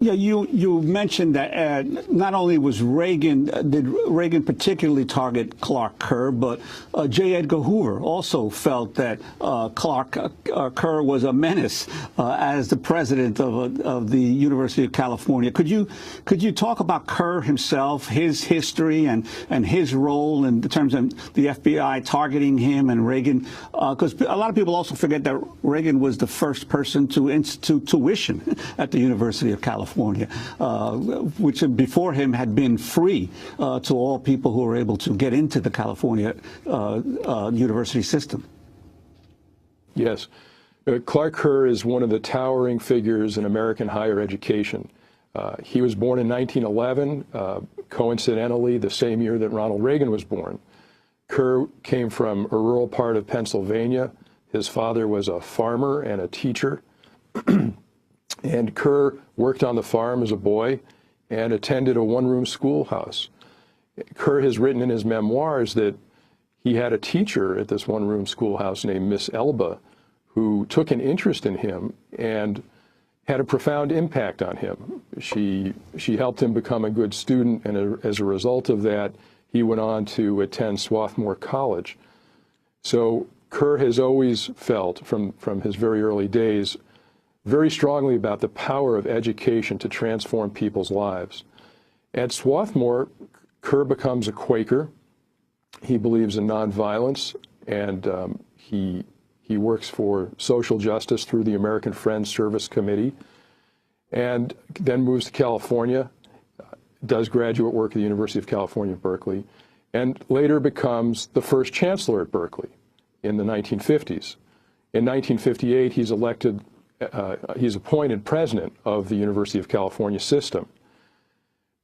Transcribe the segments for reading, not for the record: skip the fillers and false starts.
Yeah, you mentioned that not only was Reagan, did Reagan particularly target Clark Kerr, but J. Edgar Hoover also felt that Clark Kerr was a menace as the president of the University of California. Could you talk about Kerr himself, his history, and his role in terms of the FBI targeting him and Reagan? Because a lot of people also forget that Reagan was the first person to institute tuition at the University of California. Which before him had been free to all people who were able to get into the California university system. Yes. Clark Kerr is one of the towering figures in American higher education. He was born in 1911, coincidentally the same year that Ronald Reagan was born. Kerr came from a rural part of Pennsylvania. His father was a farmer and a teacher. And Kerr worked on the farm as a boy and attended a one-room schoolhouse. Kerr has written in his memoirs that he had a teacher at this one-room schoolhouse named Miss Elba who took an interest in him and had a profound impact on him. She helped him become a good student, and as a result of that, he went on to attend Swarthmore College. So Kerr has always felt from his very early days very strongly about the power of education to transform people's lives. At Swarthmore, Kerr becomes a Quaker. He believes in nonviolence, and he works for social justice through the American Friends Service Committee, and then moves to California, does graduate work at the University of California, Berkeley, and later becomes the first chancellor at Berkeley in the 1950s. In 1958, he's appointed president of the University of California system.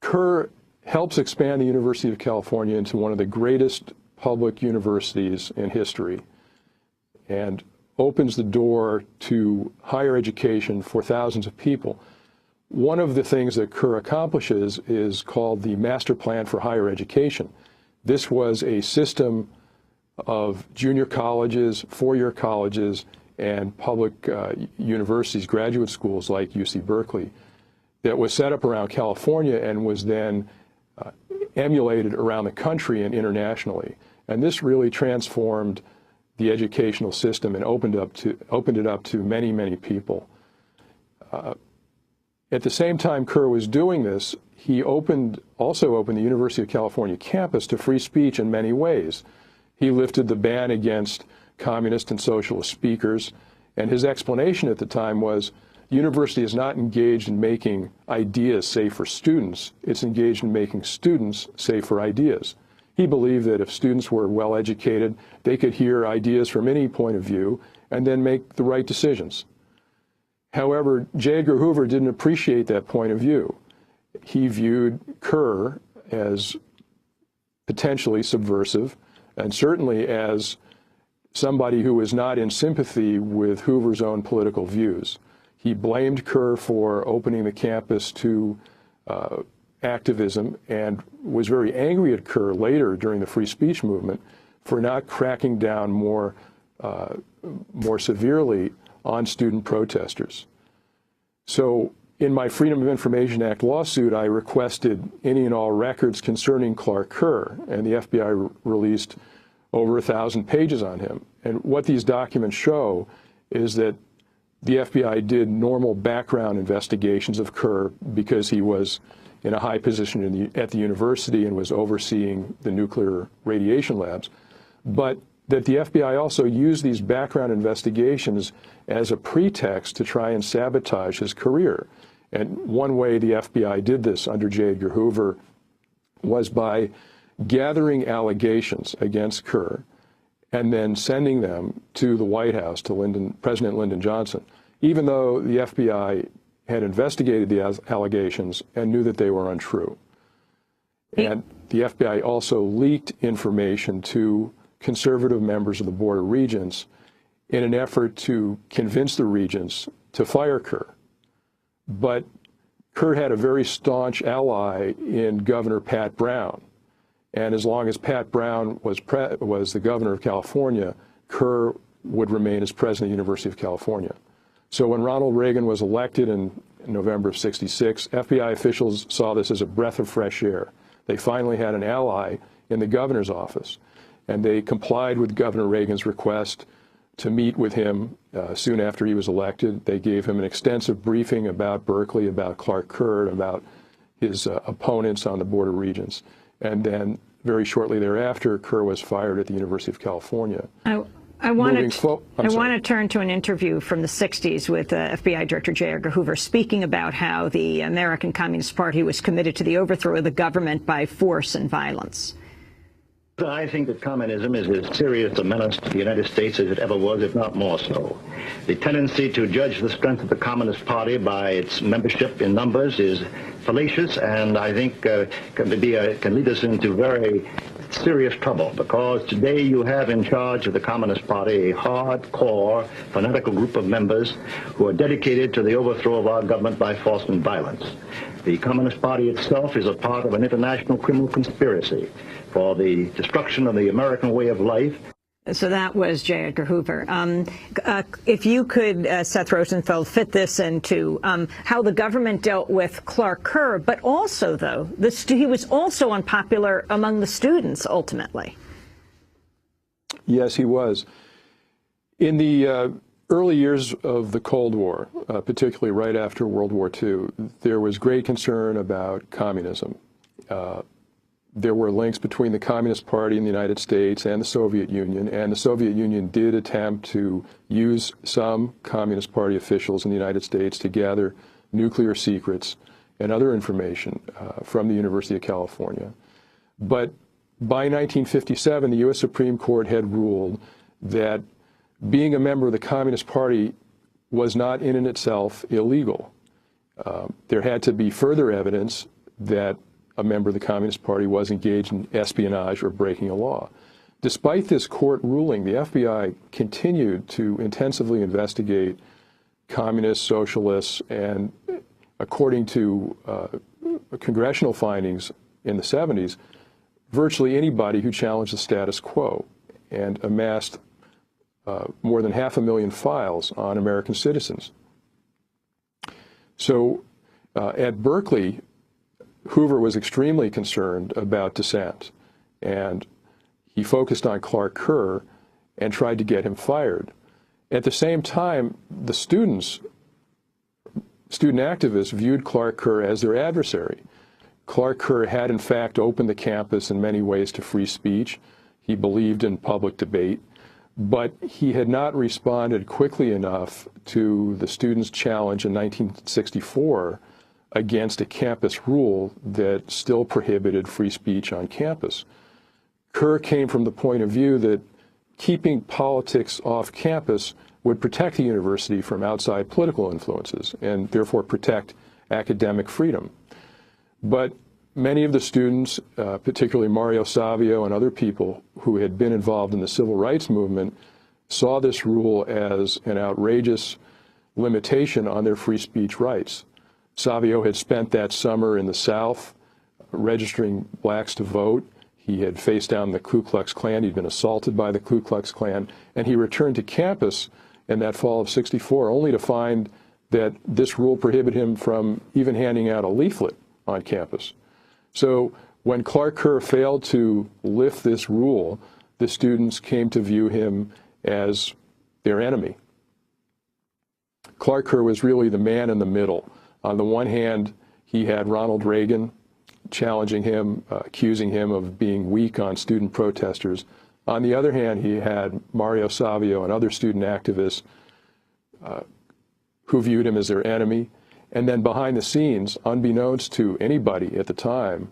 Kerr helps expand the University of California into one of the greatest public universities in history and opens the door to higher education for thousands of people. One of the things that Kerr accomplishes is called the Master Plan for Higher Education. This was a system of junior colleges, four-year colleges, and public universities, graduate schools like UC Berkeley, that was set up around California and was then emulated around the country and internationally. And this really transformed the educational system and opened it up to many, many people. At the same time Kerr was doing this, he also opened the University of California campus to free speech in many ways. He lifted the ban against communist and socialist speakers, and his explanation at the time was, the university is not engaged in making ideas safe for students, it's engaged in making students safe for ideas. He believed that if students were well educated, they could hear ideas from any point of view and then make the right decisions. However, J. Edgar Hoover didn't appreciate that point of view. He viewed Kerr as potentially subversive, and certainly as somebody who was not in sympathy with Hoover's own political views. He blamed Kerr for opening the campus to activism and was very angry at Kerr later during the free speech movement for not cracking down more severely on student protesters. So in my Freedom of Information Act lawsuit, I requested any and all records concerning Clark Kerr, and the FBI released over 1,000 pages on him. And what these documents show is that the FBI did normal background investigations of Kerr because he was in a high position at the university and was overseeing the nuclear radiation labs, but that the FBI also used these background investigations as a pretext to try and sabotage his career. And one way the FBI did this under J. Edgar Hoover was by gathering allegations against Kerr and then sending them to the White House, to President Lyndon Johnson, even though the FBI had investigated the allegations and knew that they were untrue. And the FBI also leaked information to conservative members of the Board of Regents in an effort to convince the regents to fire Kerr. But Kerr had a very staunch ally in Governor Pat Brown. And as long as Pat Brown was the governor of California, Kerr would remain as president of the University of California. So when Ronald Reagan was elected in in November of '66. FBI officials saw this as a breath of fresh air. They finally had an ally in the governor's office, and they complied with Governor Reagan's request to meet with him soon after he was elected. They gave him an extensive briefing about Berkeley, about Clark Kerr, about his opponents on the Board of Regents. And then very shortly thereafter, Kerr was fired at the University of California. I want to turn to an interview from the 60s with FBI Director J. Edgar Hoover speaking about how the American Communist Party was committed to the overthrow of the government by force and violence. I think that communism is as serious a menace to the United States as it ever was, if not more so. The tendency to judge the strength of the Communist Party by its membership in numbers is fallacious, and I think can lead us into very serious trouble, because today you have in charge of the Communist Party a hardcore, fanatical group of members who are dedicated to the overthrow of our government by force and violence. The Communist Party itself is a part of an international criminal conspiracy for the destruction of the American way of life. So that was J. Edgar Hoover. If you could, Seth Rosenfeld, fit this into how the government dealt with Clark Kerr, but also, though, he was also unpopular among the students, ultimately. Yes, he was. In the early years of the Cold War, particularly right after World War II, there was great concern about communism. There were links between the Communist Party in the United States and the Soviet Union, and the Soviet Union did attempt to use some Communist Party officials in the United States to gather nuclear secrets and other information from the University of California. But by 1957, the U.S. Supreme Court had ruled that being a member of the Communist Party was not in and itself illegal. There had to be further evidence that a member of the Communist Party was engaged in espionage or breaking a law. Despite this court ruling, the FBI continued to intensively investigate communists, socialists, and according to congressional findings in the 70s, virtually anybody who challenged the status quo, and amassed more than 500,000 files on American citizens. So at Berkeley, Hoover was extremely concerned about dissent, and he focused on Clark Kerr and tried to get him fired. At the same time, the student activists viewed Clark Kerr as their adversary. Clark Kerr had, in fact, opened the campus in many ways to free speech. He believed in public debate, but he had not responded quickly enough to the students' challenge in 1964 against a campus rule that still prohibited free speech on campus. Kerr came from the point of view that keeping politics off campus would protect the university from outside political influences and therefore protect academic freedom. But many of the students, particularly Mario Savio and other people who had been involved in the civil rights movement, saw this rule as an outrageous limitation on their free speech rights. Savio had spent that summer in the South registering blacks to vote. He had faced down the Ku Klux Klan. He'd been assaulted by the Ku Klux Klan. And he returned to campus in that fall of '64 only to find that this rule prohibited him from even handing out a leaflet on campus. So when Clark Kerr failed to lift this rule, the students came to view him as their enemy. Clark Kerr was really the man in the middle. On the one hand, he had Ronald Reagan challenging him, accusing him of being weak on student protesters. On the other hand, he had Mario Savio and other student activists who viewed him as their enemy. And then behind the scenes, unbeknownst to anybody at the time,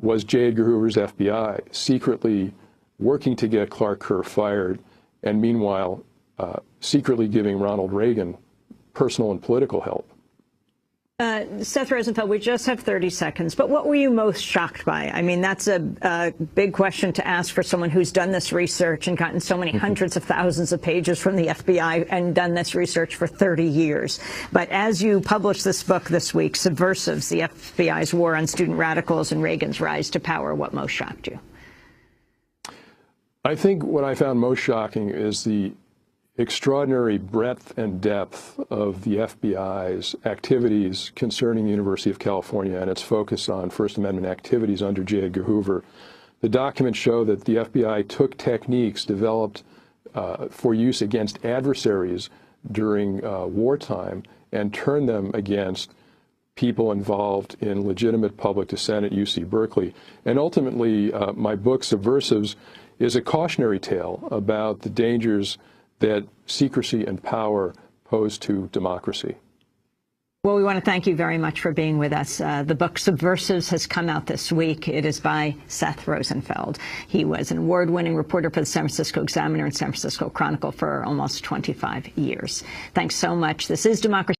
was J. Edgar Hoover's FBI secretly working to get Clark Kerr fired, and meanwhile secretly giving Ronald Reagan personal and political help. Seth Rosenfeld, we just have 30 seconds, but what were you most shocked by? I mean, that's a big question to ask for someone who's done this research and gotten so many hundreds of thousands of pages from the FBI and done this research for 30 years. But as you publish this book this week, Subversives, the FBI's War on Student Radicals and Reagan's Rise to Power, what most shocked you? I think what I found most shocking is the extraordinary breadth and depth of the FBI's activities concerning the University of California and its focus on First Amendment activities under J. Edgar Hoover. The documents show that the FBI took techniques developed for use against adversaries during wartime and turned them against people involved in legitimate public dissent at UC Berkeley. And ultimately, my book, Subversives, is a cautionary tale about the dangers that secrecy and power pose to democracy. Well, we want to thank you very much for being with us. The book Subversives has come out this week. It is by Seth Rosenfeld. He was an award-winning reporter for the San Francisco Examiner and San Francisco Chronicle for almost 25 years. Thanks so much. This is Democracy